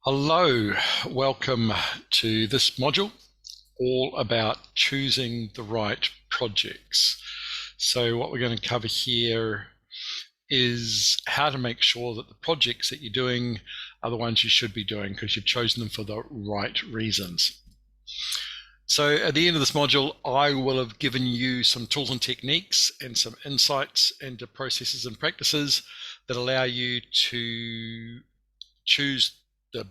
Hello, welcome to this module, all about choosing the right projects. So what we're going to cover here is how to make sure that the projects that you're doing are the ones you should be doing because you've chosen them for the right reasons. So at the end of this module, I will have given you some tools and techniques and some insights into processes and practices that allow you to choose the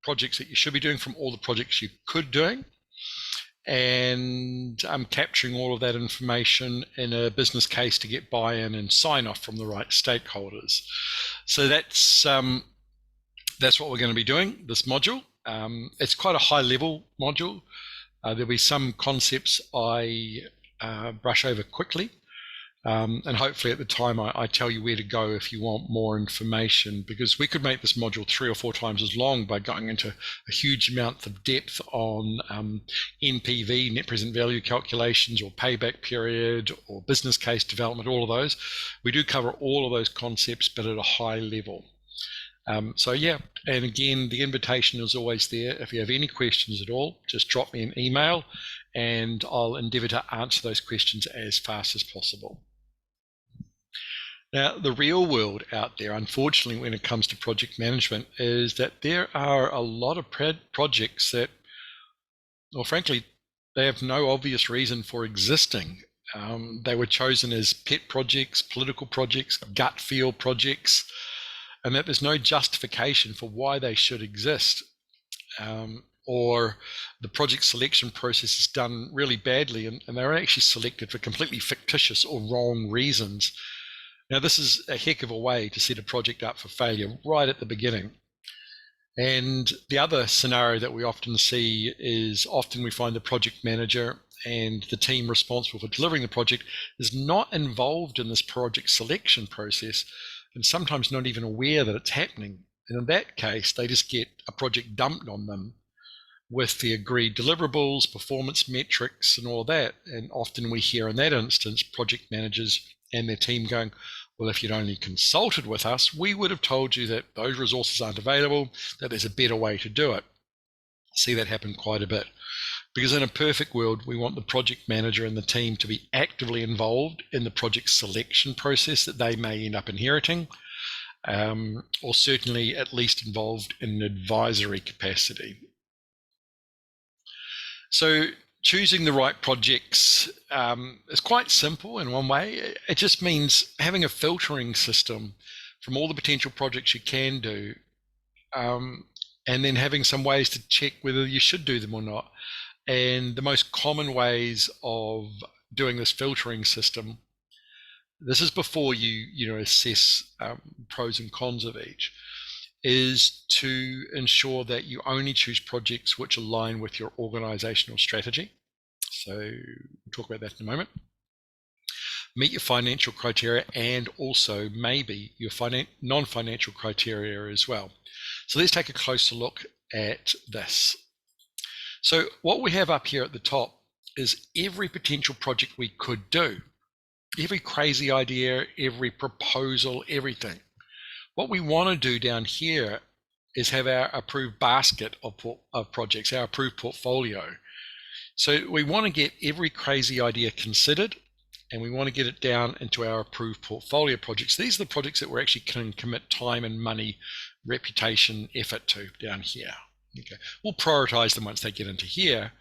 projects that you should be doing from all the projects you could doing. And I'm capturing all of that information in a business case to get buy-in and sign-off from the right stakeholders. So that's what we're going to be doing, this module. It's quite a high-level module. There'll be some concepts I brush over quickly. And hopefully at the time I tell you where to go if you want more information, because we could make this module 3 or 4 times as long by going into a huge amount of depth on NPV, net present value calculations, or payback period, or business case development, all of those. We do cover all of those concepts, but at a high level. So yeah, and again, the invitation is always there. If you have any questions at all, just drop me an email and I'll endeavour to answer those questions as fast as possible. Now, the real world out there, unfortunately, when it comes to project management, is that there are a lot of projects that, well, frankly, they have no obvious reason for existing. They were chosen as pet projects, political projects, gut feel projects, and that there's no justification for why they should exist. Or the project selection process is done really badly and they're actually selected for completely fictitious or wrong reasons. Now, this is a heck of a way to set a project up for failure right at the beginning. And the other scenario that we often see is often we find the project manager and the team responsible for delivering the project is not involved in this project selection process and sometimes not even aware that it's happening. And in that case, they just get a project dumped on them with the agreed deliverables, performance metrics, and all that. And often we hear in that instance, project managers and their team going, well, if you'd only consulted with us, we would have told you that those resources aren't available, that there's a better way to do it. I see that happen quite a bit. Because in a perfect world, we want the project manager and the team to be actively involved in the project selection process that they may end up inheriting, or certainly at least involved in an advisory capacity. So choosing the right projects is quite simple in one way. It just means having a filtering system from all the potential projects you can do, and then having some ways to check whether you should do them or not. And the most common ways of doing this filtering system, this is before you assess pros and cons of each, is to ensure that you only choose projects which align with your organizational strategy. So we'll talk about that in a moment. Meet your financial criteria and also maybe your non-financial criteria as well. So let's take a closer look at this. So what we have up here at the top is every potential project we could do, every crazy idea, every proposal, everything. What we want to do down here is have our approved basket of projects, our approved portfolio. So we want to get every crazy idea considered and we want to get it down into our approved portfolio projects. These are the projects that we actually can commit time and money, reputation, effort to down here. Okay, we'll prioritize them once they get into here.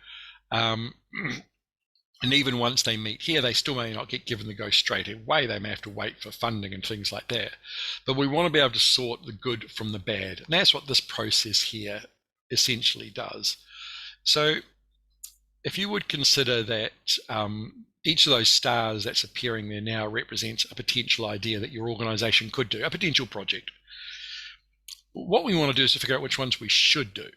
And even once they meet here, they still may not get given the go straight away. They may have to wait for funding and things like that. But we want to be able to sort the good from the bad. And that's what this process here essentially does. So if you would consider that each of those stars that's appearing there now represents a potential idea that your organization could do, a potential project. What we want to do is to figure out which ones we should do.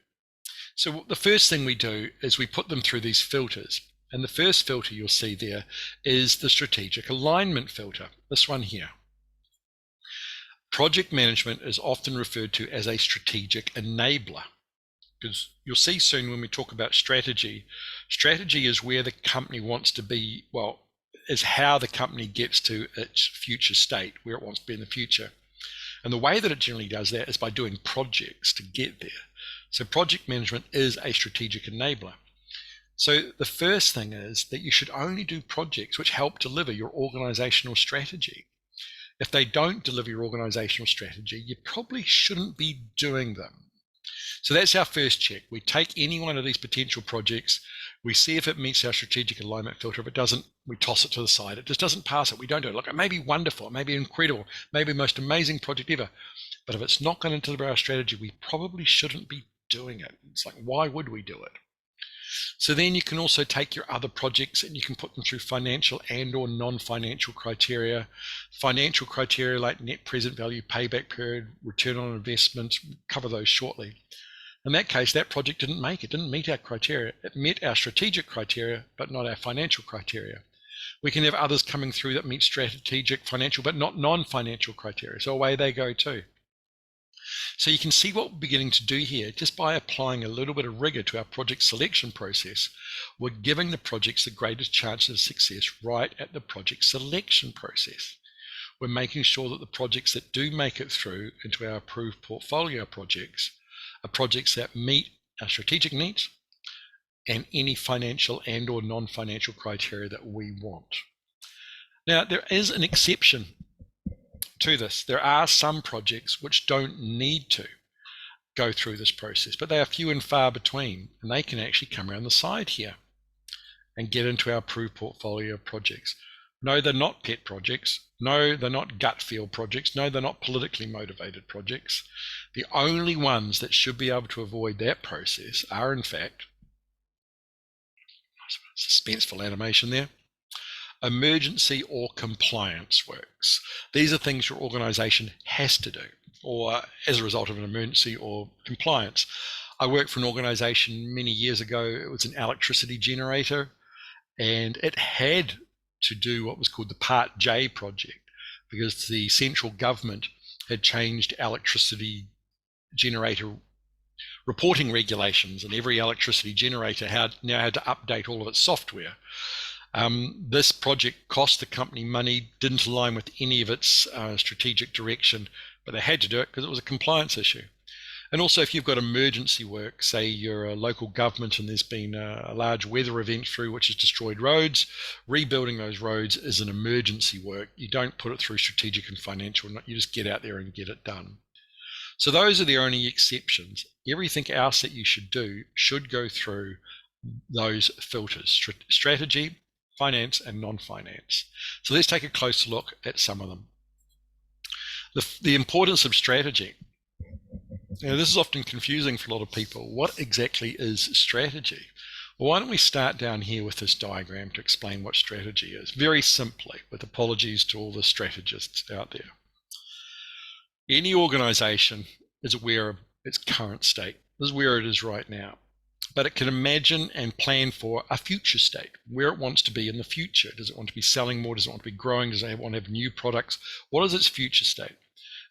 So the first thing we do is we put them through these filters. And the first filter you'll see there is the strategic alignment filter, this one here. Project management is often referred to as a strategic enabler, because you'll see soon when we talk about strategy, strategy is where the company wants to be, well, is how the company gets to its future state, where it wants to be in the future. And the way that it generally does that is by doing projects to get there. So project management is a strategic enabler. So the first thing is that you should only do projects which help deliver your organizational strategy. If they don't deliver your organizational strategy, you probably shouldn't be doing them. So that's our first check. We take any one of these potential projects, we see if it meets our strategic alignment filter. If it doesn't, we toss it to the side. It just doesn't pass it. We don't do it. Look, it may be wonderful, it may be incredible, maybe the most amazing project ever. But if it's not going to deliver our strategy, we probably shouldn't be doing it. It's like, why would we do it? So then you can also take your other projects and you can put them through financial and or non-financial criteria. Financial criteria like net present value, payback period, return on investment, cover those shortly. In that case, that project didn't meet our criteria. It met our strategic criteria, but not our financial criteria. We can have others coming through that meet strategic, financial, but not non-financial criteria. So away they go too. So you can see what we're beginning to do here just by applying a little bit of rigor to our project selection process. We're giving the projects the greatest chance of success right at the project selection process. We're making sure that the projects that do make it through into our approved portfolio projects are projects that meet our strategic needs and any financial and or non-financial criteria that we want. Now, there is an exception to this. There are some projects which don't need to go through this process, but they are few and far between, and they can actually come around the side here and get into our approved portfolio of projects. No, they're not pet projects. No, they're not gut feel projects. No, they're not politically motivated projects. The only ones that should be able to avoid that process are, in fact, suspenseful animation there, emergency or compliance works. These are things your organization has to do, or as a result of an emergency or compliance. I worked for an organization many years ago. It was an electricity generator, and it had to do what was called the Part J project because the central government had changed electricity generator reporting regulations, and every electricity generator now had to update all of its software. This project cost the company money, didn't align with any of its strategic direction, but they had to do it because it was a compliance issue. And also, if you've got emergency work, say you're a local government and there's been a large weather event through which has destroyed roads, rebuilding those roads is an emergency work. You don't put it through strategic and financial, you just get out there and get it done. So those are the only exceptions. Everything else that you should do should go through those filters: strategy, finance, and non-finance. So let's take a closer look at some of them. The importance of strategy. Now, this is often confusing for a lot of people. What exactly is strategy? Well, why don't we start down here with this diagram to explain what strategy is, very simply, with apologies to all the strategists out there. Any organization is aware of its current state. This is where it is right now. But it can imagine and plan for a future state, where it wants to be in the future. Does it want to be selling more? Does it want to be growing? Does it want to have new products? What is its future state?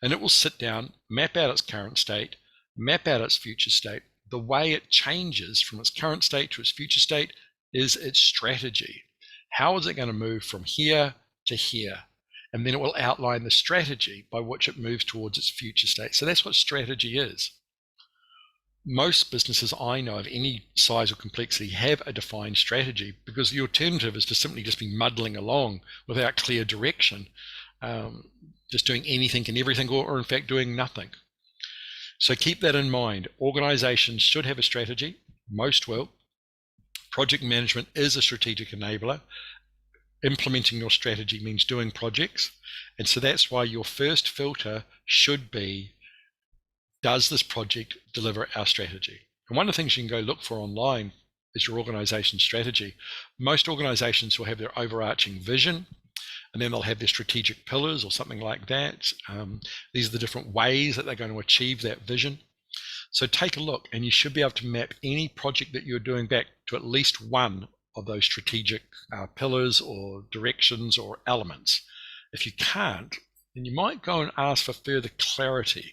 And it will sit down, map out its current state, map out its future state. The way it changes from its current state to its future state is its strategy. How is it going to move from here to here? And then it will outline the strategy by which it moves towards its future state. So that's what strategy is. Most businesses I know of any size or complexity have a defined strategy, because the alternative is to simply just be muddling along without clear direction, just doing anything and everything, or in fact doing nothing. So keep that in mind. Organizations should have a strategy. Most will. Project management is a strategic enabler. Implementing your strategy means doing projects. And so that's why your first filter should be, does this project deliver our strategy? And one of the things you can go look for online is your organization's strategy. Most organizations will have their overarching vision, and then they'll have their strategic pillars or something like that. These are the different ways that they're going to achieve that vision. So take a look, and you should be able to map any project that you're doing back to at least one of those strategic pillars or directions or elements. If you can't, then you might go and ask for further clarity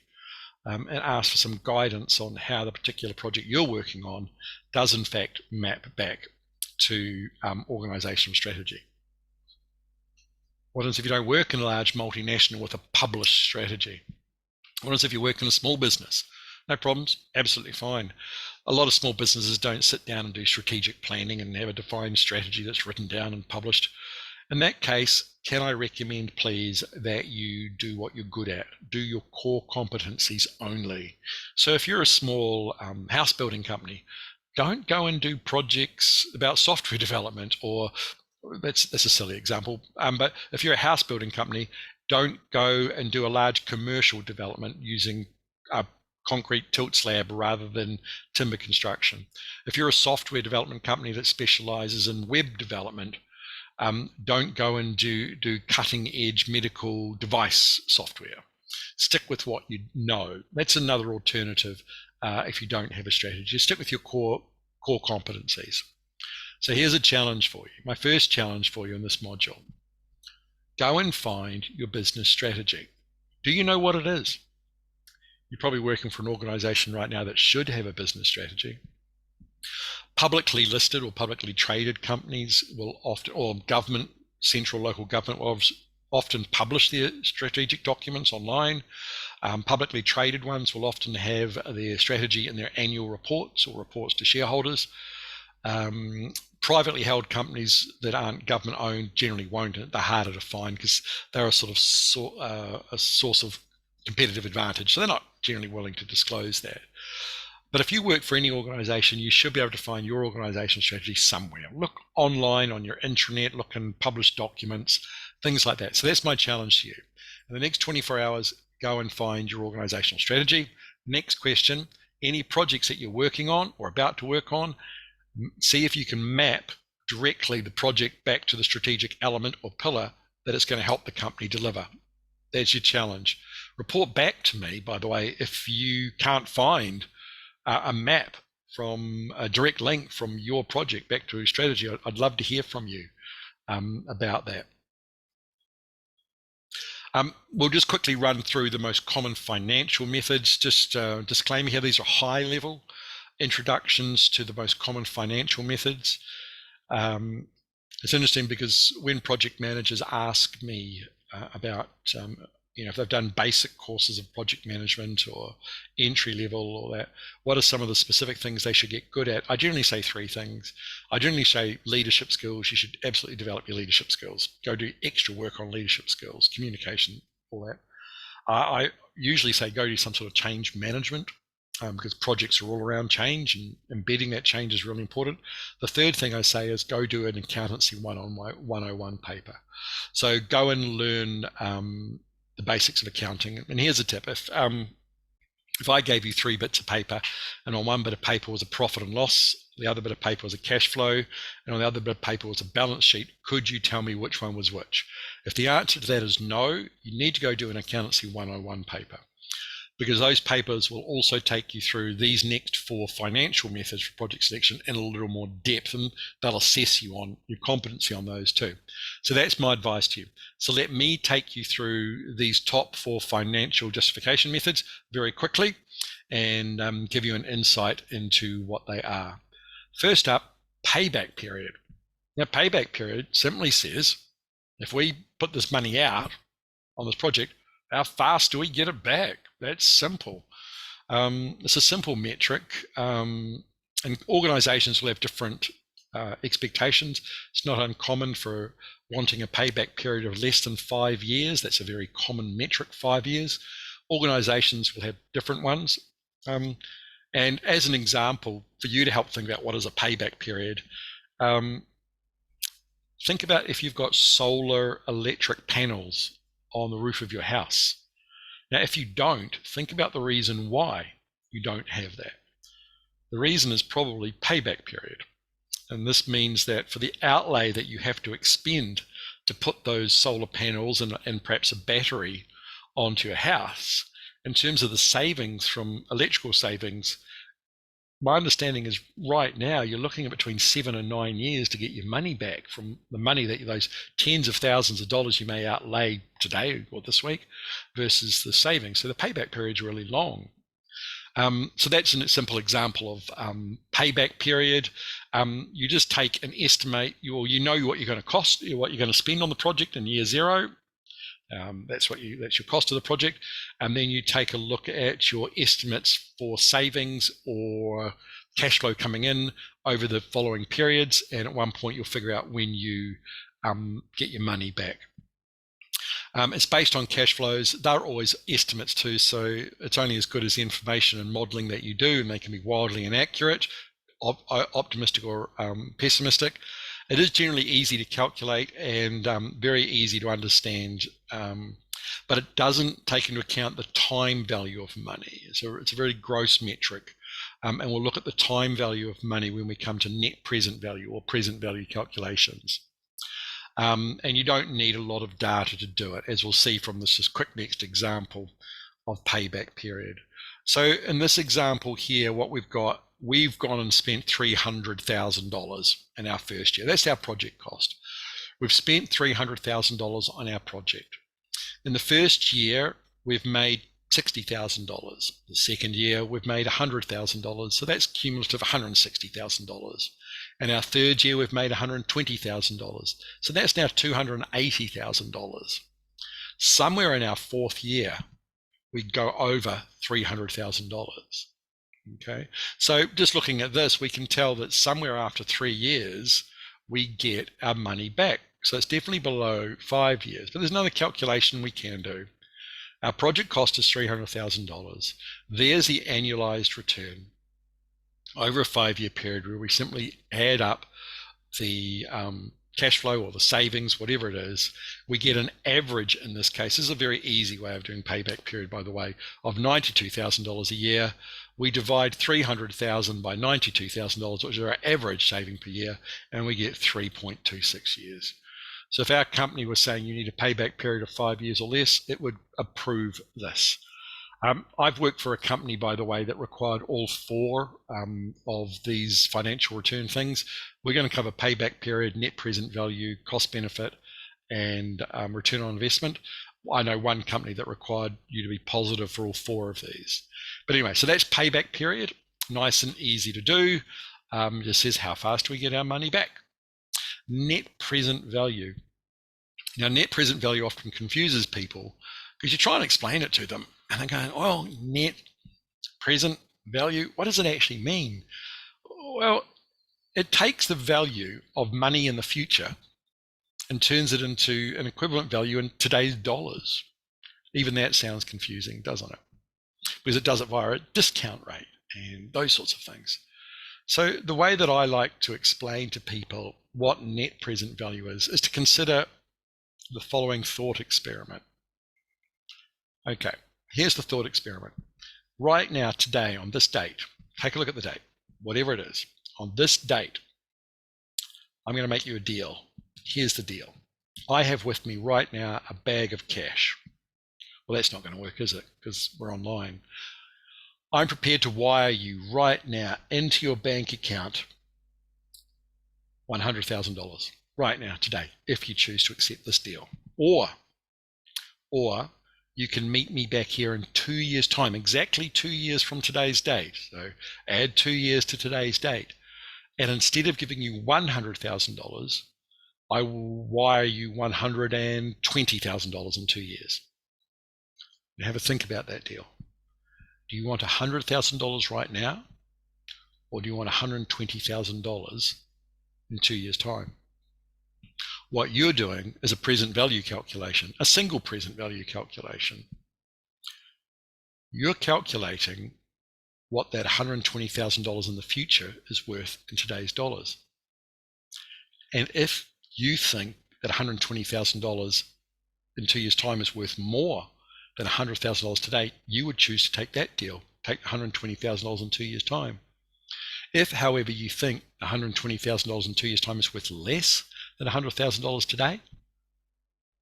and ask for some guidance on how the particular project you're working on does in fact map back to organizational strategy. What is if you don't work in a large multinational with a published strategy? What is if you work in a small business No problems, absolutely fine. A lot of small businesses don't sit down and do strategic planning and have a defined strategy that's written down and published. In that case, can I recommend, please, that you do what you're good at? Do your core competencies only. So if you're a small house building company, don't go and do projects about software development, or that's a silly example. But if you're a house building company, don't go and do a large commercial development using a concrete tilt slab rather than timber construction. If you're a software development company that specializes in web development, don't go and do cutting edge medical device software. Stick with what you know. That's another alternative if you don't have a strategy. Stick with your core competencies. So here's a challenge for you. My first challenge for you in this module. Go and find your business strategy. Do you know what it is? You're probably working for an organization right now that should have a business strategy. Publicly listed or publicly traded companies will often, or government, central local government will often publish their strategic documents online. Publicly traded ones will often have their strategy in their annual reports or reports to shareholders. Privately held companies that aren't government owned generally won't. They're harder to find because they're a sort of a source of competitive advantage. So they're not generally willing to disclose that. But if you work for any organization, you should be able to find your organization strategy somewhere. Look online on your intranet, look in published documents, things like that. So that's my challenge to you. In the next 24 hours, go and find your organizational strategy. Next question, any projects that you're working on or about to work on, see if you can map directly the project back to the strategic element or pillar that it's going to help the company deliver. That's your challenge. Report back to me, by the way, if you can't find a map from a direct link from your project back to strategy. I'd love to hear from you about that. We'll just quickly run through the most common financial methods. Just disclaimer here, these are high level introductions to the most common financial methods. It's interesting because when project managers ask me about if they've done basic courses of project management or entry level or that, what are some of the specific things they should get good at? I generally say three things. I generally say leadership skills. You should absolutely develop your leadership skills. Go do extra work on leadership skills, communication, all that. I usually say go do some sort of change management because projects are all around change and embedding that change is really important. The third thing I say is go do an accountancy 101 paper. So go and learn the basics of accounting. And here's a tip. If I gave you 3 bits of paper and on one bit of paper was a profit and loss, the other bit of paper was a cash flow, and on the other bit of paper was a balance sheet, could you tell me which one was which? If the answer to that is no, you need to go do an accountancy 101 paper, because those papers will also take you through these next 4 financial methods for project selection in a little more depth, and they'll assess you on your competency on those too. So that's my advice to you. So let me take you through these top 4 financial justification methods very quickly and give you an insight into what they are. First up, payback period. Now, payback period simply says, if we put this money out on this project, how fast do we get it back? That's simple. It's a simple metric, and organizations will have different expectations. It's not uncommon for wanting a payback period of less than 5 years. That's a very common metric, 5 years. Organizations will have different ones. And as an example, for you to help think about what is a payback period, think about if you've got solar electric panels on the roof of your house. Now, if you don't, think about the reason why you don't have that. The reason is probably payback period. And this means that for the outlay that you have to expend to put those solar panels and perhaps a battery onto your house, in terms of the savings from electrical savings, my understanding is right now you're looking at between 7 and 9 years to get your money back from the money that those tens of thousands of dollars you may outlay today or this week versus the savings. So the payback period is really long. So that's a simple example of payback period. You just take an estimate, you know what you're going to cost, what you're going to spend on the project in year 0. That's your cost of the project. And then you take a look at your estimates for savings or cash flow coming in over the following periods. And at one point, you'll figure out when you get your money back. It's based on cash flows. They're always estimates too, so it's only as good as the information and modeling that you do, and they can be wildly inaccurate, optimistic or pessimistic. It is generally easy to calculate and very easy to understand, but it doesn't take into account the time value of money. So it's a very gross metric, and we'll look at the time value of money when we come to net present value or present value calculations. And you don't need a lot of data to do it, as we'll see from this just quick next example of payback period. So in this example here, what we've gone and spent $300,000 in our first year. That's our project cost. We've spent $300,000 on our project. In the first year, we've made $60,000. The second year, we've made $100,000. So that's cumulative $160,000. And our third year, we've made $120,000. So that's now $280,000. Somewhere in our fourth year, we'd go over $300,000. Okay, so just looking at this, we can tell that somewhere after 3 years, we get our money back. So it's definitely below 5 years, but there's another calculation we can do. Our project cost is $300,000. There's the annualized return over a 5-year period, where we simply add up the cash flow or the savings, whatever it is. We get an average, in this case. This is a very easy way of doing payback period, by the way, of $92,000 a year. We divide $300,000 by $92,000, which is our average saving per year, and we get 3.26 years. So if our company was saying you need a payback period of 5 years or less, it would approve this. I've worked for a company, by the way, that required all 4 of these financial return things. We're going to cover payback period, net present value, cost benefit, and return on investment. I know one company that required you to be positive for all 4 of these. But anyway, so that's payback period. Nice and easy to do. It just says how fast we get our money back. Net present value. Now, net present value often confuses people because you try and explain it to them and they're going, oh, net present value, what does it actually mean? Well, it takes the value of money in the future and turns it into an equivalent value in today's dollars. Even that sounds confusing, doesn't it? Because it does it via a discount rate and those sorts of things. So the way that I like to explain to people what net present value is to consider the following thought experiment. Okay, here's the thought experiment. Right now, today, on this date, take a look at the date, whatever it is. On this date, I'm going to make you a deal. Here's the deal. I have with me right now a bag of cash. Well, that's not going to work, is it? Because we're online. I'm prepared to wire you right now into your bank account $100,000 right now, today, if you choose to accept this deal. Or you can meet me back here in 2 years' time, exactly 2 years from today's date. So add 2 years to today's date. And instead of giving you $100,000, I will wire you $120,000 in 2 years. Now have a think about that deal. Do you want $100,000 right now? Or do you want $120,000 in 2 years' time? What you're doing is a present value calculation, a single present value calculation. You're calculating what that $120,000 in the future is worth in today's dollars. And if you think that $120,000 in 2 years' time is worth more than $100,000 today, you would choose to take that deal, take $120,000 in 2 years' time. If, however, you think $120,000 in 2 years' time is worth less than $100,000 today,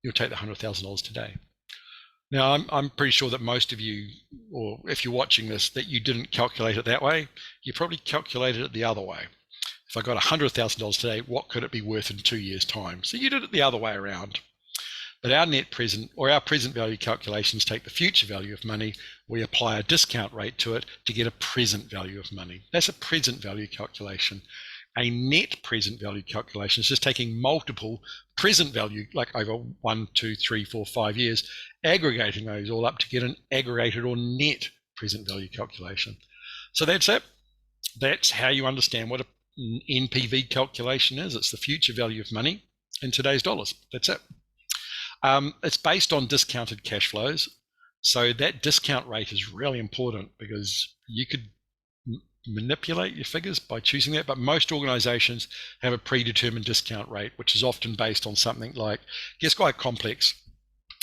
you'll take the $100,000 today. Now, I'm pretty sure that most of you, or if you're watching this, that you didn't calculate it that way. You probably calculated it the other way. If I got $100,000 today, what could it be worth in 2 years' time? So you did it the other way around. But our net present, or our present value calculations, take the future value of money. We apply a discount rate to it to get a present value of money. That's a present value calculation. A net present value calculation is just taking multiple present value, like over 1, 2, 3, 4, 5 years, aggregating those all up to get an aggregated or net present value calculation. So that's it. That's how you understand what an NPV calculation is. It's the future value of money in today's dollars. That's it. It's based on discounted cash flows. So that discount rate is really important because you could manipulate your figures by choosing that, but most organizations have a predetermined discount rate, which is often based on something like, it gets quite complex,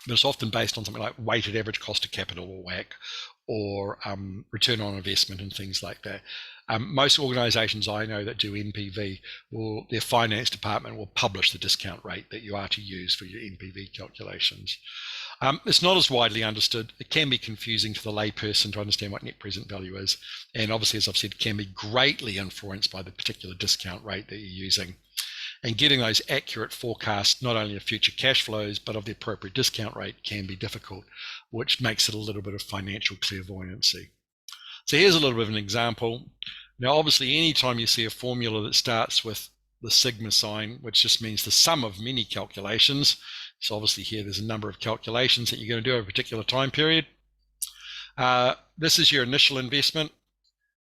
but it's often based on something like weighted average cost of capital, or WACC, or return on investment and things like that. Most organizations I know that do NPV, their finance department will publish the discount rate that you are to use for your NPV calculations. It's not as widely understood. It can be confusing to the layperson to understand what net present value is. And obviously, as I've said, can be greatly influenced by the particular discount rate that you're using. And getting those accurate forecasts, not only of future cash flows, but of the appropriate discount rate can be difficult, which makes it a little bit of financial clairvoyancy. So here's a little bit of an example. Now, obviously, anytime you see a formula that starts with the sigma sign, which just means the sum of many calculations. So obviously here there's a number of calculations that you're going to do over a particular time period. This is your initial investment,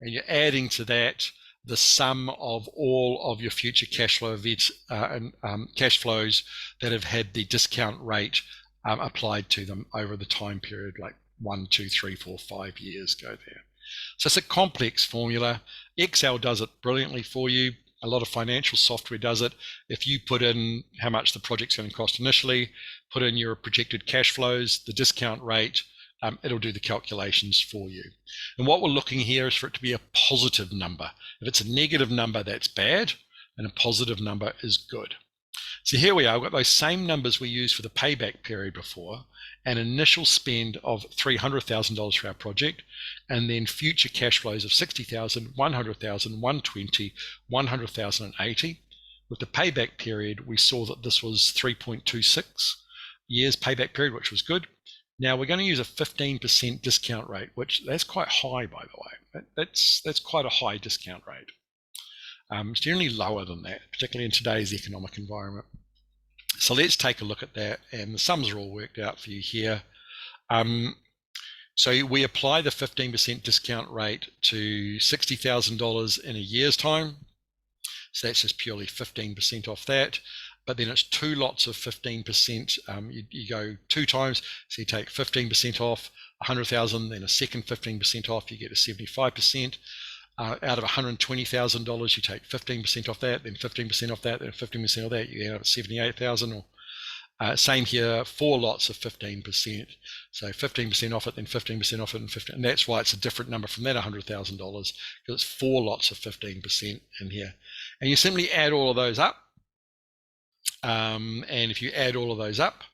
and you're adding to that the sum of all of your future cash flow events and cash flows that have had the discount rate applied to them over the time period, like 1, 2, 3, 4, 5 years go there. So it's a complex formula. Excel does it brilliantly for you. A lot of financial software does it. If you put in how much the project's going to cost initially, put in your projected cash flows, the discount rate, it'll do the calculations for you. And what we're looking here is for it to be a positive number. If it's a negative number, that's bad, and a positive number is good. So here we are, we've got those same numbers we used for the payback period before, an initial spend of $300,000 for our project, and then future cash flows of $60,000, $100,000, $120,000, $100,000, and $80,000. With the payback period, we saw that this was 3.26 years payback period, which was good. Now we're going to use a 15% discount rate, which that's quite high, by the way. That's quite a high discount rate. It's generally lower than that, particularly in today's economic environment. So let's take a look at that, and the sums are all worked out for you here. So we apply the 15% discount rate to $60,000 in a year's time. So that's just purely 15% off that. But then it's 2 lots of 15%. You go 2 times, so you take 15% off 100,000, then a second 15% off, you get a 75%. Out of $120,000, you take 15% off that, then 15% off that, then 15% off that, you end up at 78,000. Or same here, 4 lots of 15%. So 15% off it, then 15% off it, and that's why it's a different number from that $100,000, because it's 4 lots of 15% in here. And you simply add all of those up. And if you add all of those up,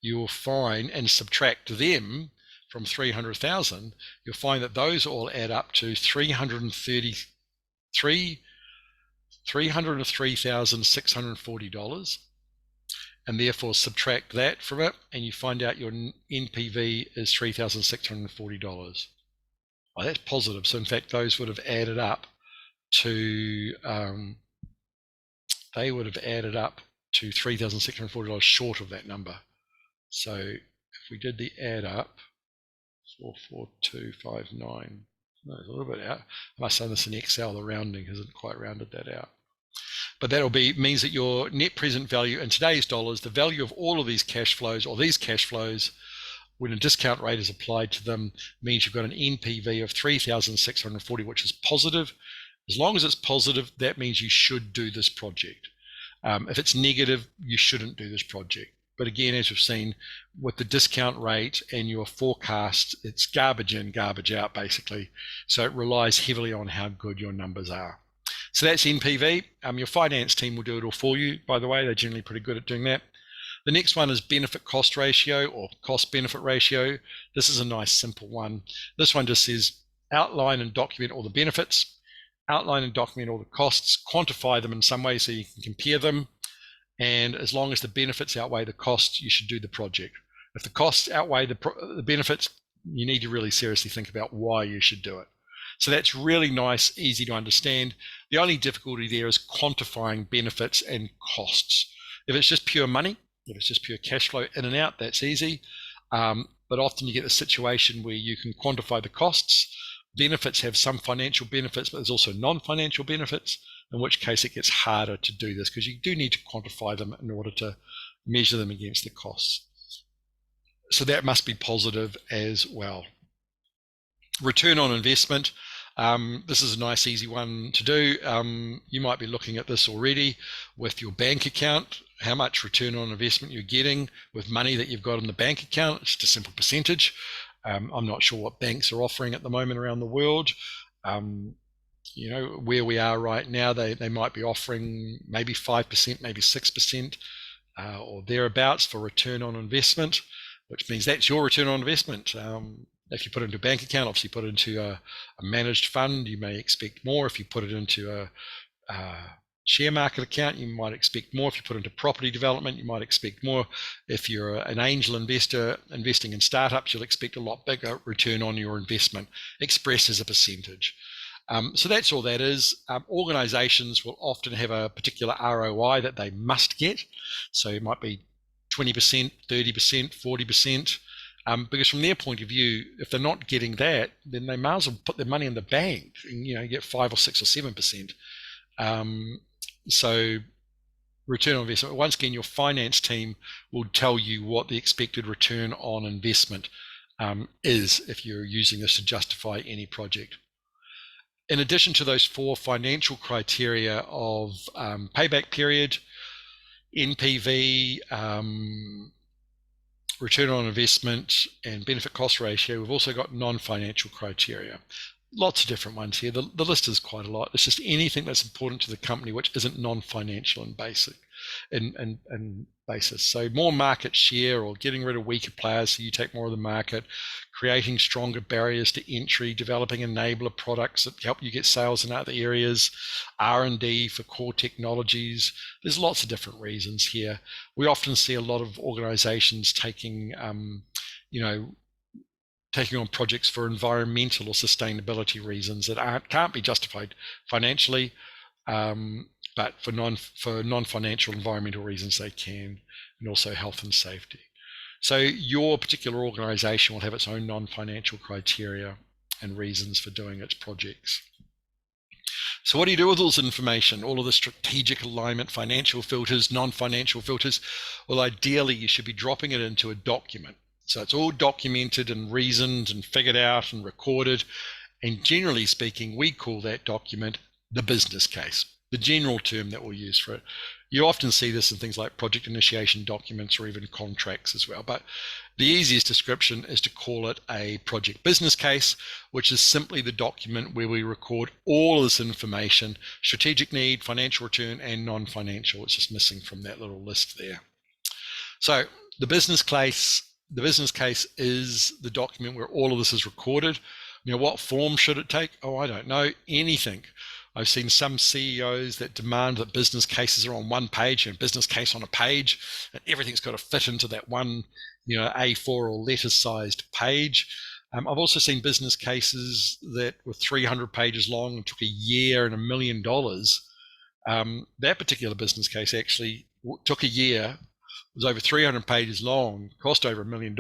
you will find, and subtract them from 300,000, you'll find that those all add up to $303,640, and therefore subtract that from it, and you find out your NPV is $3,640. Well, that's positive. So in fact, those would have added up to $3,640 short of that number. So if we did the add up, 44259. No, it's a little bit out. I must say this in Excel, the rounding hasn't quite rounded that out. But that'll means that your net present value in today's dollars, the value of all of these cash flows, or these cash flows, when a discount rate is applied to them, means you've got an NPV of 3,640, which is positive. As long as it's positive, that means you should do this project. If it's negative, you shouldn't do this project. But again, as we've seen, with the discount rate and your forecast, it's garbage in, garbage out, basically. So it relies heavily on how good your numbers are. So that's NPV. Your finance team will do it all for you, by the way. They're generally pretty good at doing that. The next one is benefit cost ratio, or cost benefit ratio. This is a nice simple one. This one just says outline and document all the benefits, outline and document all the costs, quantify them in some way so you can compare them. And as long as the benefits outweigh the costs, you should do the project. If the costs outweigh the benefits, you need to really seriously think about why you should do it. So that's really nice, easy to understand. The only difficulty there is quantifying benefits and costs. If it's just pure money, if it's just pure cash flow in and out, that's easy. But often you get a situation where you can quantify the costs. Benefits have some financial benefits, but there's also non-financial benefits, in which case it gets harder to do this because you do need to quantify them in order to measure them against the costs. So that must be positive as well. Return on investment. This is a nice, easy one to do. You might be looking at this already with your bank account, how much return on investment you're getting with money that you've got in the bank account. It's just a simple percentage. I'm not sure what banks are offering at the moment around the world. Where we are right now, they might be offering maybe 5%, maybe 6%, or thereabouts for return on investment, which means that's your return on investment. If you put it into a bank account, obviously put it into a managed fund, you may expect more. If you put it into a share market account, you might expect more. If you put it into property development, you might expect more. If you're an angel investor investing in startups, you'll expect a lot bigger return on your investment expressed as a percentage. So that's all that is. Organizations will often have a particular ROI that they must get. So it might be 20%, 30%, 40%. Because from their point of view, if they're not getting that, then they might as well put their money in the bank and get 5 or 6 or 7%. So return on investment, once again, your finance team will tell you what the expected return on investment is if you're using this to justify any project. In addition to those 4 financial criteria of payback period, NPV, return on investment, and benefit cost ratio, we've also got non-financial criteria. Lots of different ones here. The list is quite a lot. It's just anything that's important to the company which isn't non-financial and basic and basis. So more market share or getting rid of weaker players so you take more of the market, creating stronger barriers to entry, developing enabler products that help you get sales in other areas, R&D for core technologies. There's lots of different reasons here. We often see a lot of organizations taking on projects for environmental or sustainability reasons that can't be justified financially, but for non-financial environmental reasons they can, and also health and safety. So your particular organization will have its own non-financial criteria and reasons for doing its projects. So what do you do with all this information, all of the strategic alignment, financial filters, non-financial filters? Well, ideally, you should be dropping it into a document. So it's all documented and reasoned and figured out and recorded. And generally speaking, we call that document the business case, the general term that we'll use for it. You often see this in things like project initiation documents or even contracts as well. But the easiest description is to call it a project business case, which is simply the document where we record all this information, strategic need, financial return, and non-financial. It's just missing from that little list there. So the business case is the document where all of this is recorded. What form should it take? Oh, I don't know. Anything. I've seen some CEOs that demand that business cases are on one page and business case on a page, and everything's got to fit into that one, A4 or letter-sized page. I've also seen business cases that were 300 pages long and took a year and $1 million. That particular business case actually took a year, was over 300 pages long, cost over $1 million,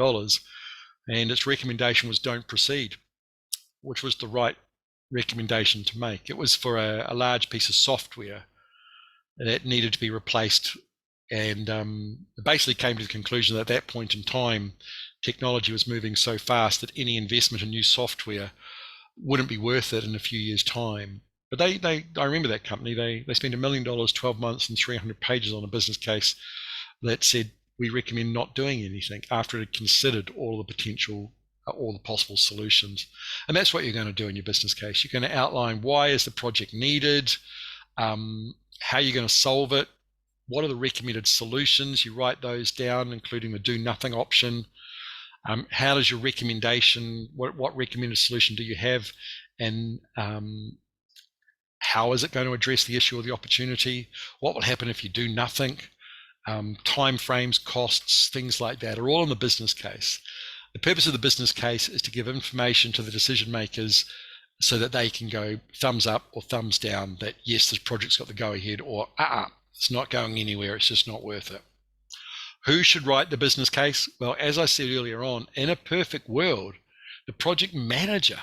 and its recommendation was don't proceed, which was the right recommendation to make. It was for a large piece of software that needed to be replaced, and basically came to the conclusion that at that point in time, technology was moving so fast that any investment in new software wouldn't be worth it in a few years' time. But I remember that company, they spent $1 million, 12 months, and 300 pages on a business case that said, we recommend not doing anything after it had considered all the potential, all the possible solutions. And that's what you're going to do in your business case. You're going to outline why is the project needed, how you're going to solve it, what are the recommended solutions. You write those down, including the do nothing option. How does your recommendation, what recommended solution do you have, and how is it going to address the issue or the opportunity? What will happen if you do nothing? Time frames, costs, things like that are all in the business case. The purpose of the business case is to give information to the decision makers so that they can go thumbs up or thumbs down that yes, this project's got the go ahead, or it's not going anywhere, it's just not worth it. Who should write the business case? Well, as I said earlier on, in a perfect world, the project manager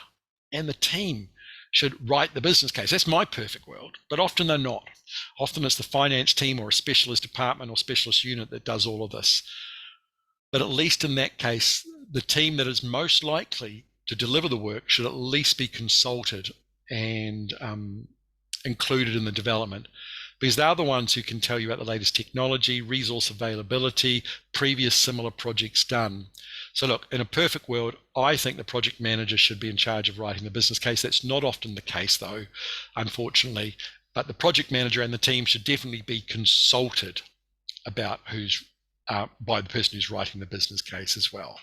and the team should write the business case. That's my perfect world, but often they're not. Often it's the finance team or a specialist department or specialist unit that does all of this. But at least in that case, the team that is most likely to deliver the work should at least be consulted and included in the development, because they're the ones who can tell you about the latest technology, resource availability, previous similar projects done. So look, in a perfect world, I think the project manager should be in charge of writing the business case. That's not often the case though, unfortunately, but the project manager and the team should definitely be consulted about by the person who's writing the business case as well.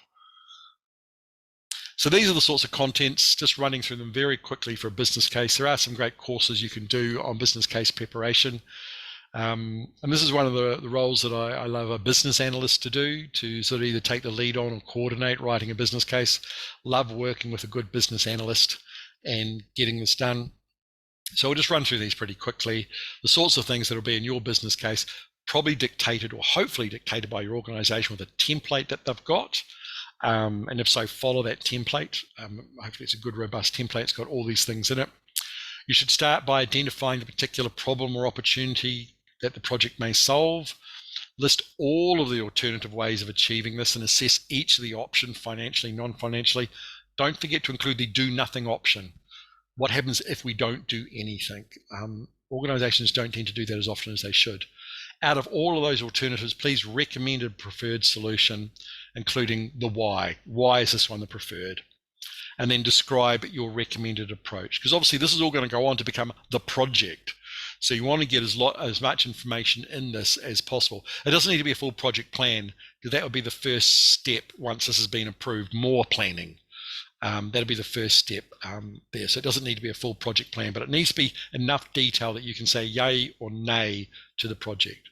So these are the sorts of contents, just running through them very quickly for a business case. There are some great courses you can do on business case preparation. And this is one of the roles that I love a business analyst to do, to sort of either take the lead on or coordinate writing a business case. Love working with a good business analyst and getting this done. So we'll just run through these pretty quickly. The sorts of things that will be in your business case, probably dictated or hopefully dictated by your organization with a template that they've got. And if so, follow that template. Hopefully it's a good, robust template. It's got all these things in it. You should start by identifying the particular problem or opportunity that the project may solve. List all of the alternative ways of achieving this and assess each of the options, financially, non-financially. Don't forget to include the do nothing option. What happens if we don't do anything? Organizations don't tend to do that as often as they should. Out of all of those alternatives, please recommend a preferred solution, including the why. Why is this one the preferred? And then describe your recommended approach, because obviously this is all going to go on to become the project. So you want to get as much information in this as possible. It doesn't need to be a full project plan, because that would be the first step once this has been approved, more planning. That'll be the first step there. So it doesn't need to be a full project plan, but it needs to be enough detail that you can say yay or nay to the project.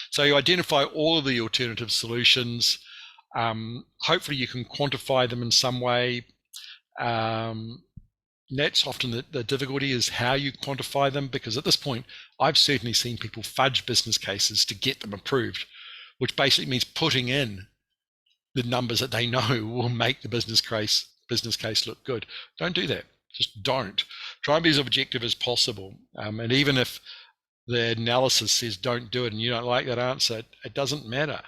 So you identify all of the alternative solutions. Hopefully you can quantify them in some way. That's often the difficulty, is how you quantify them, because at this point, I've certainly seen people fudge business cases to get them approved, which basically means putting in the numbers that they know will make the business case look good. Don't do that. Just don't. Try and be as objective as possible. And even if the analysis says don't do it and you don't like that answer, it doesn't matter.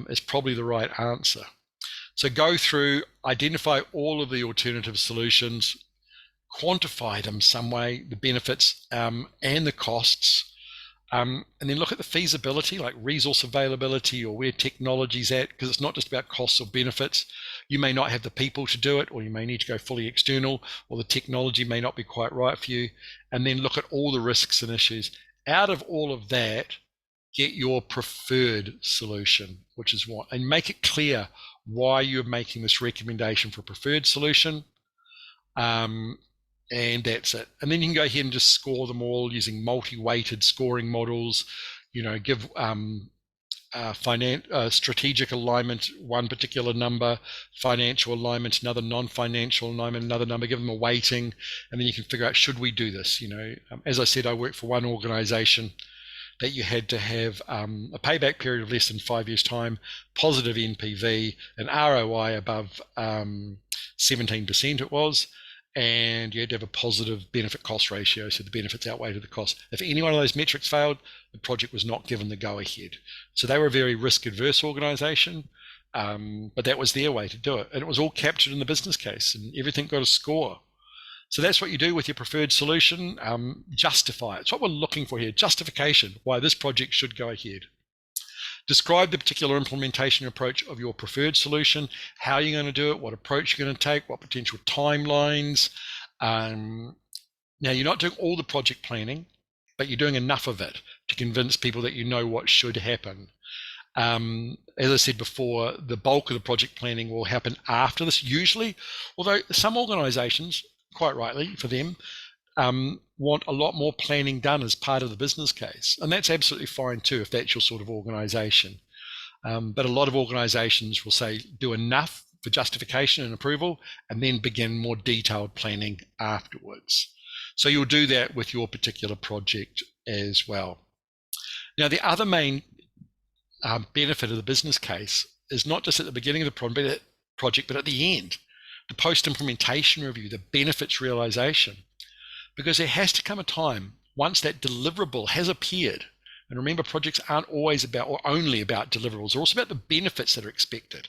It's probably the right answer. So go through, identify all of the alternative solutions, quantify them some way, the benefits and the costs, and then look at the feasibility, like resource availability or where technology's at, because it's not just about costs or benefits. You may not have the people to do it, or you may need to go fully external, or the technology may not be quite right for you. And then look at all the risks and issues. Out of all of that, get your preferred solution, which is what, and make it clear why you're making this recommendation for a preferred solution. And that's it. And then you can go ahead and just score them all using multi-weighted scoring models. Give strategic alignment one particular number, financial alignment another, non-financial alignment another number. Give them a weighting, and then you can figure out, should we do this? As I said, I worked for one organization that you had to have a payback period of less than 5 years' time, positive NPV, an ROI above 17% it was, and you had to have a positive benefit cost ratio, so the benefits outweighed the cost. If any one of those metrics failed, the project was not given the go ahead. So they were a very risk adverse organization, but that was their way to do it. And it was all captured in the business case, and everything got a score. So that's what you do with your preferred solution. Justify it. It's what we're looking for here. Justification, why this project should go ahead. Describe the particular implementation approach of your preferred solution, how you're going to do it, what approach you're going to take, what potential timelines. Now, you're not doing all the project planning, but you're doing enough of it to convince people that you know what should happen. As I said before, the bulk of the project planning will happen after this usually, although some organizations, quite rightly for them, want a lot more planning done as part of the business case. And that's absolutely fine too, if that's your sort of organization. But a lot of organizations will say do enough for justification and approval, and then begin more detailed planning afterwards. So you'll do that with your particular project as well. Now, the other main benefit of the business case is not just at the beginning of the project, but at the end, the post-implementation review, the benefits realization, because there has to come a time once that deliverable has appeared. And remember, projects aren't always about or only about deliverables. They're also about the benefits that are expected.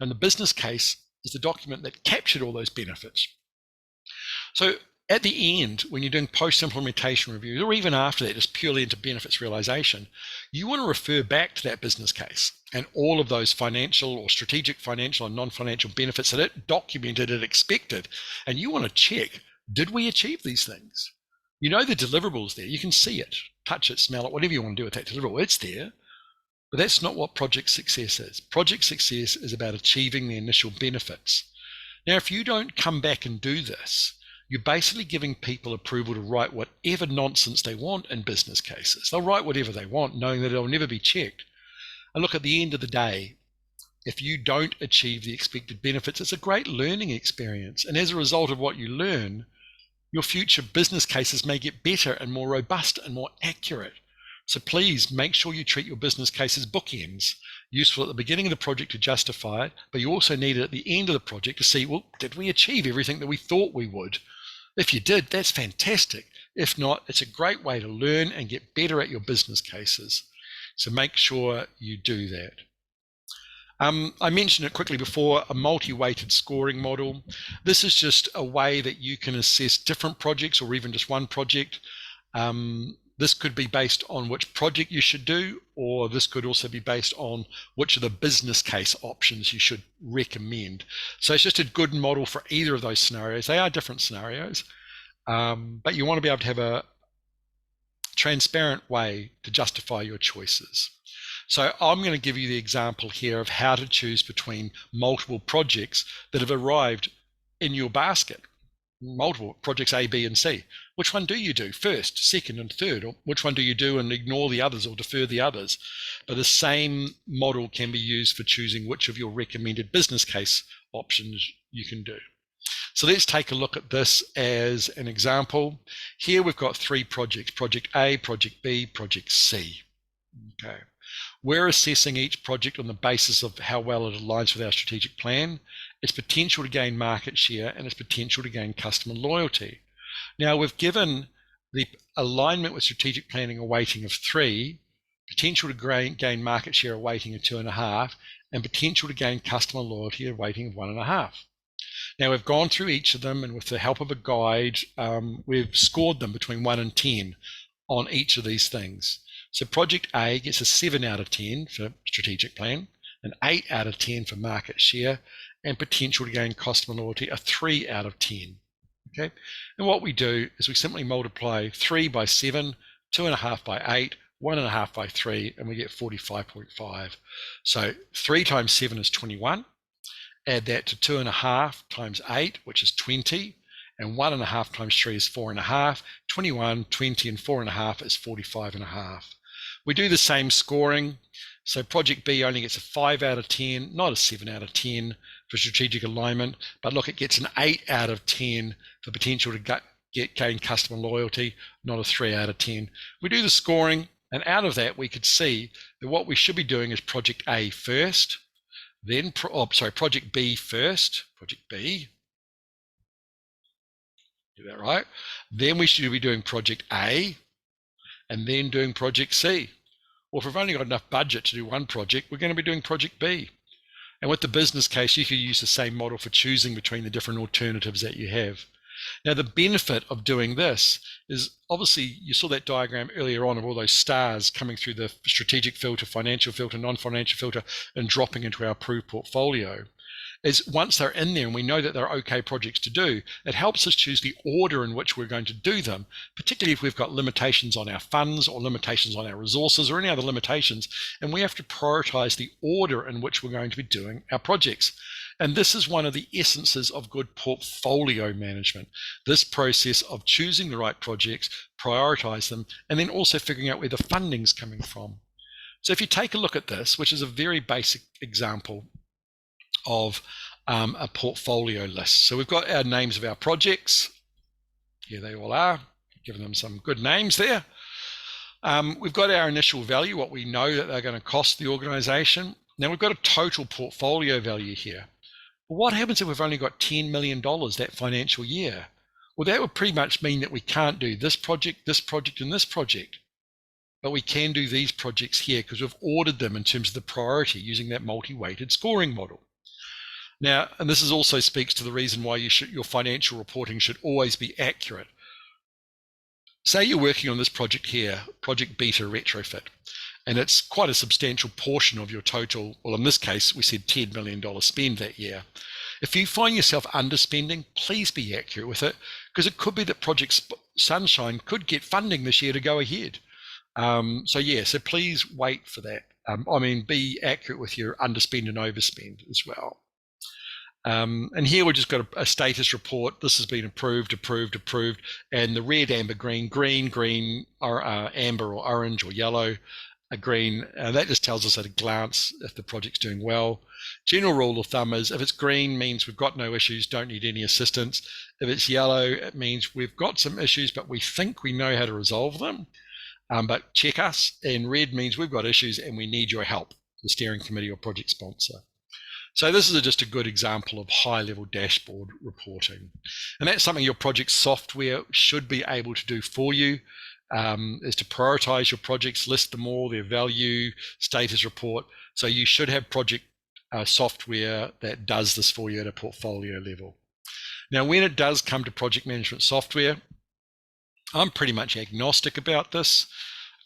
And the business case is the document that captured all those benefits. So at the end, when you're doing post-implementation reviews, or even after that, just purely into benefits realization, you want to refer back to that business case and all of those financial or strategic financial and non-financial benefits that it documented, it expected. And you want to check, did we achieve these things? You know the deliverables there. You can see it, touch it, smell it, whatever you want to do with that deliverable. It's there. But that's not what project success is. Project success is about achieving the initial benefits. Now, if you don't come back and do this, you're basically giving people approval to write whatever nonsense they want in business cases. They'll write whatever they want, knowing that it'll never be checked. And look, at the end of the day, if you don't achieve the expected benefits, it's a great learning experience. And as a result of what you learn, your future business cases may get better and more robust and more accurate. So please make sure you treat your business case as bookends, useful at the beginning of the project to justify it, but you also need it at the end of the project to see, well, did we achieve everything that we thought we would? If you did, that's fantastic. If not, it's a great way to learn and get better at your business cases. So make sure you do that. I mentioned it quickly before, a multi-weighted scoring model. This is just a way that you can assess different projects or even just one project. This could be based on which project you should do, or this could also be based on which of the business case options you should recommend. So it's just a good model for either of those scenarios. They are different scenarios, but you want to be able to have a transparent way to justify your choices. So I'm going to give you the example here of how to choose between multiple projects that have arrived in your basket. Multiple projects A, B, and C. Which one do you do first, second, and third? Or which one do you do and ignore the others or defer the others? But the same model can be used for choosing which of your recommended business case options you can do. So let's take a look at this as an example. Here we've got three projects, Project A, Project B, Project C. Okay. We're assessing each project on the basis of how well it aligns with our strategic plan, its potential to gain market share, and its potential to gain customer loyalty. Now, we've given the alignment with strategic planning a weighting of 3, potential to gain market share a weighting of 2.5, and potential to gain customer loyalty a weighting of 1.5. Now, we've gone through each of them, and with the help of a guide, we've scored them between 1 and 10 on each of these things. So Project A gets a 7 out of 10 for strategic plan, an 8 out of 10 for market share, and potential to gain customer loyalty, a 3 out of 10. Okay, and what we do is we simply multiply 3 by 7, 2.5 by 8, 1.5 by 3, and we get 45.5. So 3 times 7 is 21. Add that to 2.5 times 8, which is 20, and 1.5 times 3 is 4.5. 21, 20, and 4.5 is 45.5. We do the same scoring. So Project B only gets a 5 out of 10, not a 7 out of 10 for strategic alignment, but look, it gets an 8 out of 10 for potential to gain customer loyalty, not a 3 out of 10. We do the scoring, and out of that, we could see that what we should be doing is Project A first, then, Project B first, Project B, do that right. Then we should be doing Project A, and then doing Project C. Well, if we've only got enough budget to do one project, we're going to be doing Project B. And with the business case, you could use the same model for choosing between the different alternatives that you have. Now, the benefit of doing this is, obviously, you saw that diagram earlier on of all those stars coming through the strategic filter, financial filter, non-financial filter, and dropping into our approved portfolio. Is once they're in there and we know that they're okay projects to do, it helps us choose the order in which we're going to do them, particularly if we've got limitations on our funds or limitations on our resources or any other limitations, and we have to prioritize the order in which we're going to be doing our projects. And this is one of the essences of good portfolio management, this process of choosing the right projects, prioritize them, and then also figuring out where the funding's coming from. So if you take a look at this, which is a very basic example of a portfolio list. So we've got our names of our projects. Here they all are, giving them some good names there. We've got our initial value, what we know that they're going to cost the organization. Now we've got a total portfolio value here. But what happens if we've only got $10 million that financial year? Well, that would pretty much mean that we can't do this project, and this project. But we can do these projects here because we've ordered them in terms of the priority using that multi-weighted scoring model. Now, and this is also speaks to the reason why your financial reporting should always be accurate. Say you're working on this project here, Project Beta Retrofit, and it's quite a substantial portion of your total, well, in this case, we said $10 million spend that year. If you find yourself underspending, please be accurate with it, because it could be that Project Sunshine could get funding this year to go ahead. So please wait for that. Be accurate with your underspend and overspend as well. And here we've just got a status report. This has been approved, and the red, amber, green, or amber or orange or yellow, green. That just tells us at a glance if the project's doing well. General rule of thumb is if it's green means we've got no issues, don't need any assistance. If it's yellow, it means we've got some issues, but we think we know how to resolve them. But check us. And red means we've got issues and we need your help, the steering committee or project sponsor. So this is just a good example of high-level dashboard reporting. And that's something your project software should be able to do for you, is to prioritize your projects, list them all, their value, status report. So you should have project software that does this for you at a portfolio level. Now, when it does come to project management software, I'm pretty much agnostic about this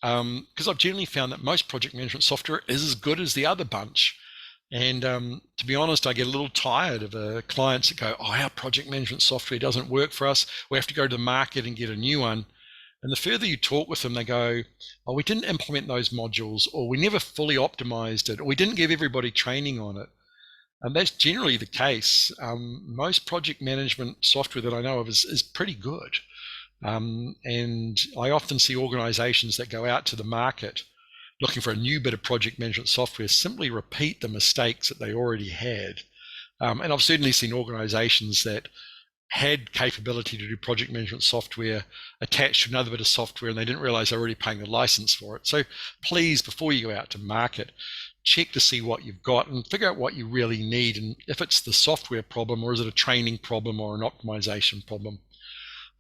because I've generally found that most project management software is as good as the other bunch. And to be honest, I get a little tired of clients that go, our project management software doesn't work for us. We have to go to the market and get a new one. And the further you talk with them, they go, we didn't implement those modules, or we never fully optimized it, or we didn't give everybody training on it. And that's generally the case. Most project management software that I know of is pretty good. And I often see organizations that go out to the market looking for a new bit of project management software simply repeat the mistakes that they already had. And I've certainly seen organizations that had capability to do project management software attached to another bit of software, and they didn't realize they're already paying the license for it. So please, before you go out to market, check to see what you've got and figure out what you really need, and if it's the software problem, or is it a training problem or an optimization problem.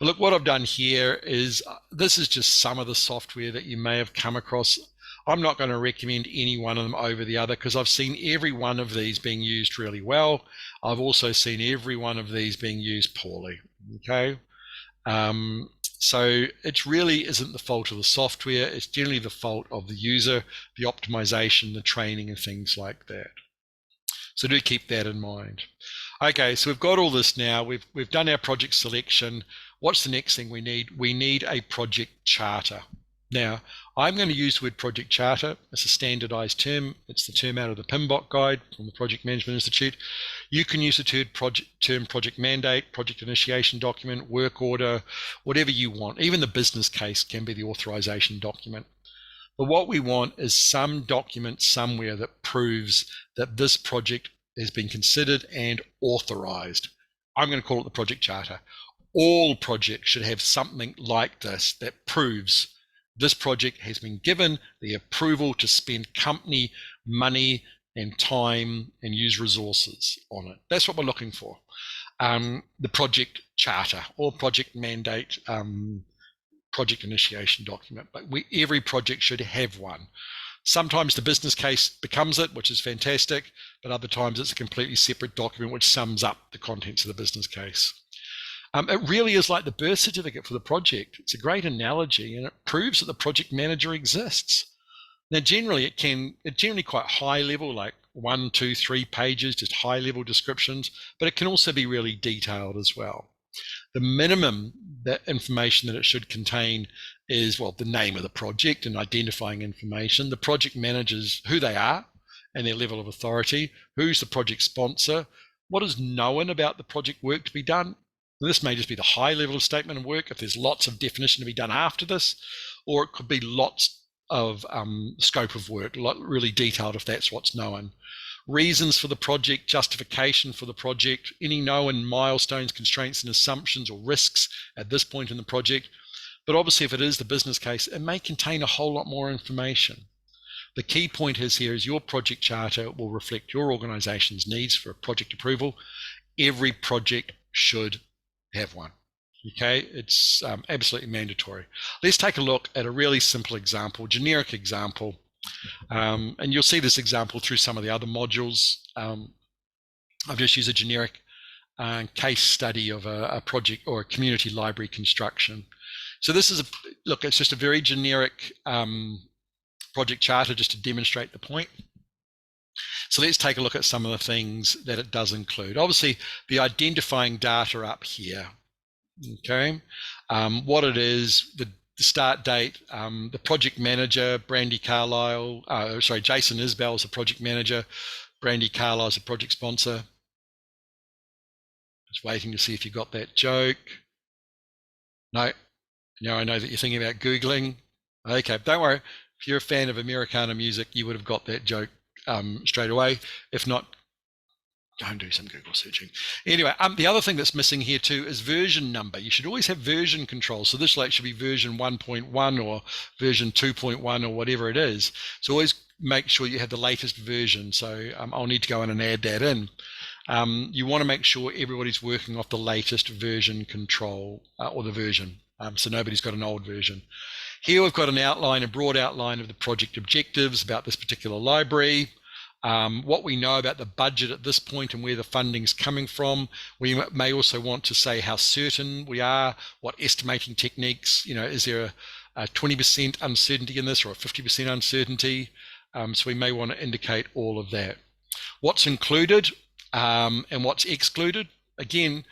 But look, what I've done here is this is just some of the software that you may have come across. I'm not going to recommend any one of them over the other because I've seen every one of these being used really well. I've also seen every one of these being used poorly. Okay. So it really isn't the fault of the software. It's generally the fault of the user, the optimization, the training, and things like that. So do keep that in mind. Okay, so we've got all this now. We've done our project selection. What's the next thing we need? We need a project charter. Now, I'm going to use the word project charter. It's a standardized term. It's the term out of the PMBOK guide from the Project Management Institute. You can use the term project mandate, project initiation document, work order, whatever you want. Even the business case can be the authorization document. But what we want is some document somewhere that proves that this project has been considered and authorized. I'm going to call it the project charter. All projects should have something like this that proves this project has been given the approval to spend company money and time and use resources on it. That's what we're looking for. The project charter or project mandate, project initiation document. But every project should have one. Sometimes the business case becomes it, which is fantastic, but other times it's a completely separate document which sums up the contents of the business case. It really is like the birth certificate for the project. It's a great analogy, and it proves that the project manager exists. Now, generally, it's generally quite high level, like 1, 2, 3 pages, just high level descriptions, but it can also be really detailed as well. The minimum that information that it should contain is, well, the name of the project and identifying information, the project managers, who they are and their level of authority, who's the project sponsor, what is known about the project work to be done. This may just be the high level of statement of work if there's lots of definition to be done after this, or it could be lots of scope of work, really detailed if that's what's known. reasons for the project, justification for the project, any known milestones, constraints and assumptions or risks at this point in the project. But obviously, if it is the business case, it may contain a whole lot more information. The key point is here is your project charter will reflect your organization's needs for project approval. Every project should have one. Okay, it's absolutely mandatory. Let's take a look at a really simple example, generic example. And you'll see this example through some of the other modules. I've just used a generic case study of a project or a community library construction. So this is look, it's just a very generic project charter just to demonstrate the point. So let's take a look at some of the things that it does include. Obviously, the identifying data up here. Okay, what it is, the start date, the project manager, Brandy Carlisle, Jason Isbell is the project manager, Brandy Carlisle is the project sponsor. Just waiting to see if you got that joke. No, I know that you're thinking about Googling. Okay, don't worry. If you're a fan of Americana music, you would have got that joke straight away. If not, go and do some Google searching. Anyway, the other thing that's missing here too is version number. You should always have version control. So this should be version 1.1 or version 2.1 or whatever it is. So always make sure you have the latest version. So I'll need to go in and add that in. You want to make sure everybody's working off the latest version control or the version. So nobody's got an old version. Here we've got an outline, a broad outline of the project objectives about this particular library. What we know about the budget at this point and where the funding's coming from. We may also want to say how certain we are, what estimating techniques, is there a 20% uncertainty in this or a 50% uncertainty? So we may want to indicate all of that. What's included and what's excluded. Again,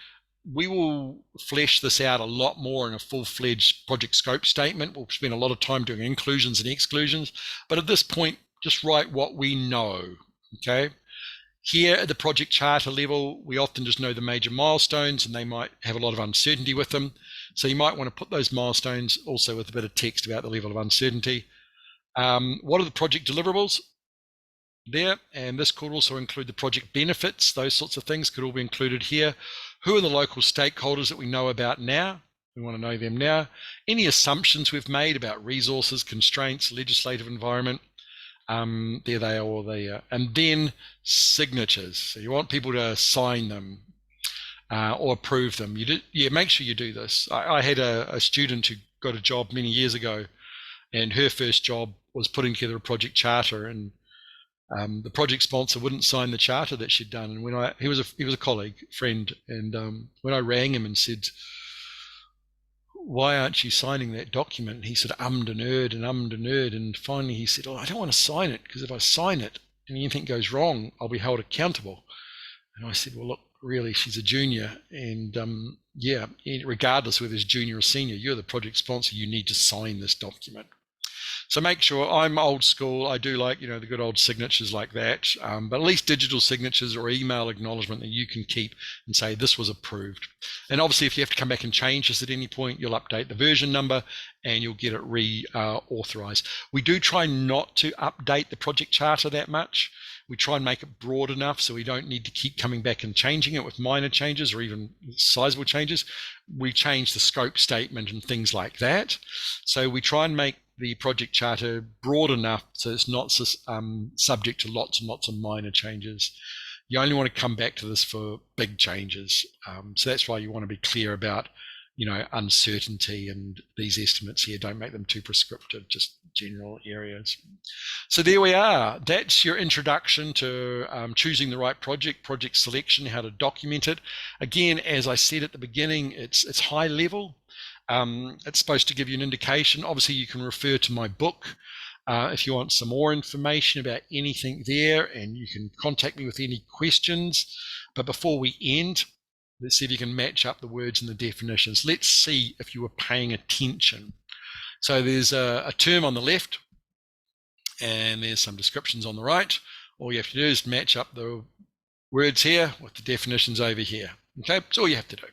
we will flesh this out a lot more in a full-fledged project scope statement. We'll spend a lot of time doing inclusions and exclusions, but at this point, just write what we know, okay? Here at the project charter level, we often just know the major milestones and they might have a lot of uncertainty with them. So you might want to put those milestones also with a bit of text about the level of uncertainty. What are the project deliverables? There, and this could also include the project benefits. Those sorts of things could all be included here. Who are the local stakeholders that we know about now? We want to know them now. Any assumptions we've made about resources, constraints, legislative environment. There they are, all there. And then signatures. So you want people to sign them or approve them. Make sure you do this. I had a student who got a job many years ago, and her first job was putting together a project charter, and the project sponsor wouldn't sign the charter that she'd done. And when he was a colleague, friend, and when I rang him and said, "Why aren't you signing that document?" And he said, ummed and erred, and finally he said, "Oh, I don't want to sign it because if I sign it and anything goes wrong, I'll be held accountable." And I said, "Well, look, really, she's a junior, and regardless whether it's junior or senior, you're the project sponsor. You need to sign this document." So make sure. I'm old school. I do like, the good old signatures like that, but at least digital signatures or email acknowledgement that you can keep and say this was approved. And obviously, if you have to come back and change this at any point, you'll update the version number and you'll get it re-authorized. We do try not to update the project charter that much. We try and make it broad enough so we don't need to keep coming back and changing it with minor changes or even sizable changes. We change the scope statement and things like that. So we try and make the project charter broad enough so it's not subject to lots and lots of minor changes. You only want to come back to this for big changes. So that's why you want to be clear about, uncertainty and these estimates here. Don't make them too prescriptive, just general areas. So there we are. That's your introduction to choosing the right project selection, how to document it. Again, as I said at the beginning, it's high level. It's supposed to give you an indication. Obviously, you can refer to my book if you want some more information about anything there, and you can contact me with any questions. But before we end, let's see if you can match up the words and the definitions. Let's see if you were paying attention. So there's a term on the left, and there's some descriptions on the right. All you have to do is match up the words here with the definitions over here. Okay, that's all you have to do.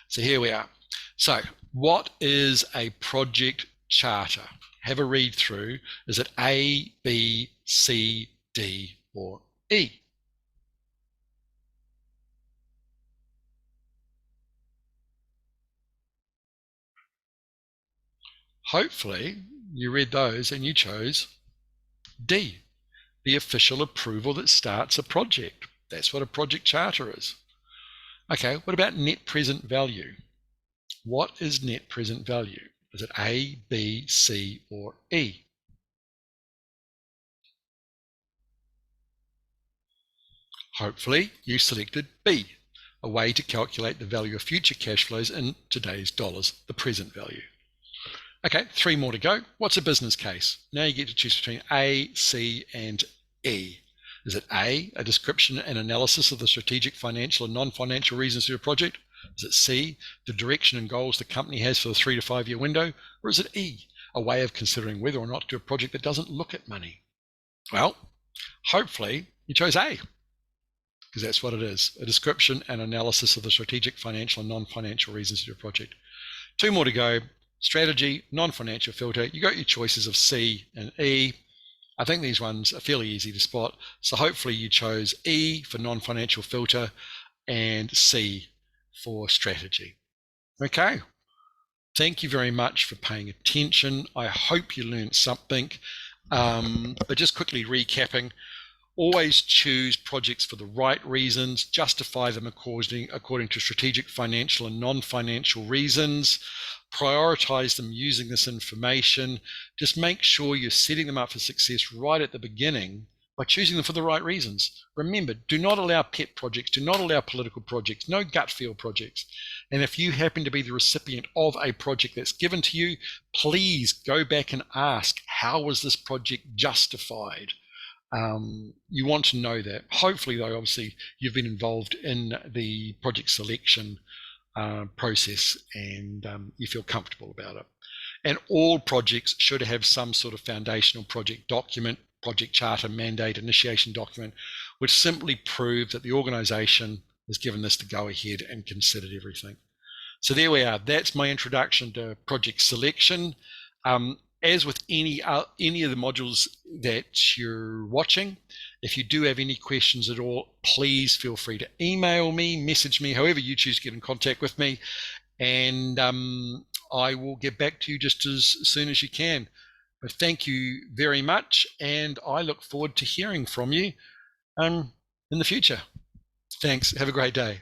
So here we are. So what is a project charter? Have a read through. Is it A, B, C, D, or E? Hopefully you read those and you chose D, the official approval that starts a project. That's what a project charter is. Okay, what about net present value? What is net present value? Is it A, B, C, or E? Hopefully you selected B, a way to calculate the value of future cash flows in today's dollars, the present value. Okay, 3 more to go. What's a business case? Now you get to choose between A, C, and E. Is it A, a description and analysis of the strategic, financial, and non-financial reasons for your project? Is it C, the direction and goals the company has for the 3 to 5 year window? Or is it E, a way of considering whether or not to do a project that doesn't look at money? Well, hopefully you chose A, because that's what it is, a description and analysis of the strategic, financial, and non-financial reasons for your project. 2 more to go. Strategy, non-financial filter. You got your choices of C and E. I think these ones are fairly easy to spot. So hopefully you chose E for non-financial filter and C for strategy. Okay. Thank you very much for paying attention. I hope you learned something. But just quickly recapping, always choose projects for the right reasons, justify them according to strategic, financial, and non-financial reasons, prioritize them using this information. Just make sure you're setting them up for success right at the beginning by choosing them for the right reasons. Remember, do not allow pet projects, do not allow political projects, no gut feel projects. And if you happen to be the recipient of a project that's given to you, please go back and ask, how was this project justified? You want to know that. Hopefully, though, obviously, you've been involved in the project selection process and you feel comfortable about it. And all projects should have some sort of foundational project document, project charter, mandate, initiation document, which simply prove that the organisation has given this the go-ahead and considered everything. So there we are. That's my introduction to project selection. As with any of the modules that you're watching, if you do have any questions at all, please feel free to email me, message me, however you choose to get in contact with me, and I will get back to you just as soon as you can. But thank you very much, and I look forward to hearing from you in the future. Thanks. Have a great day.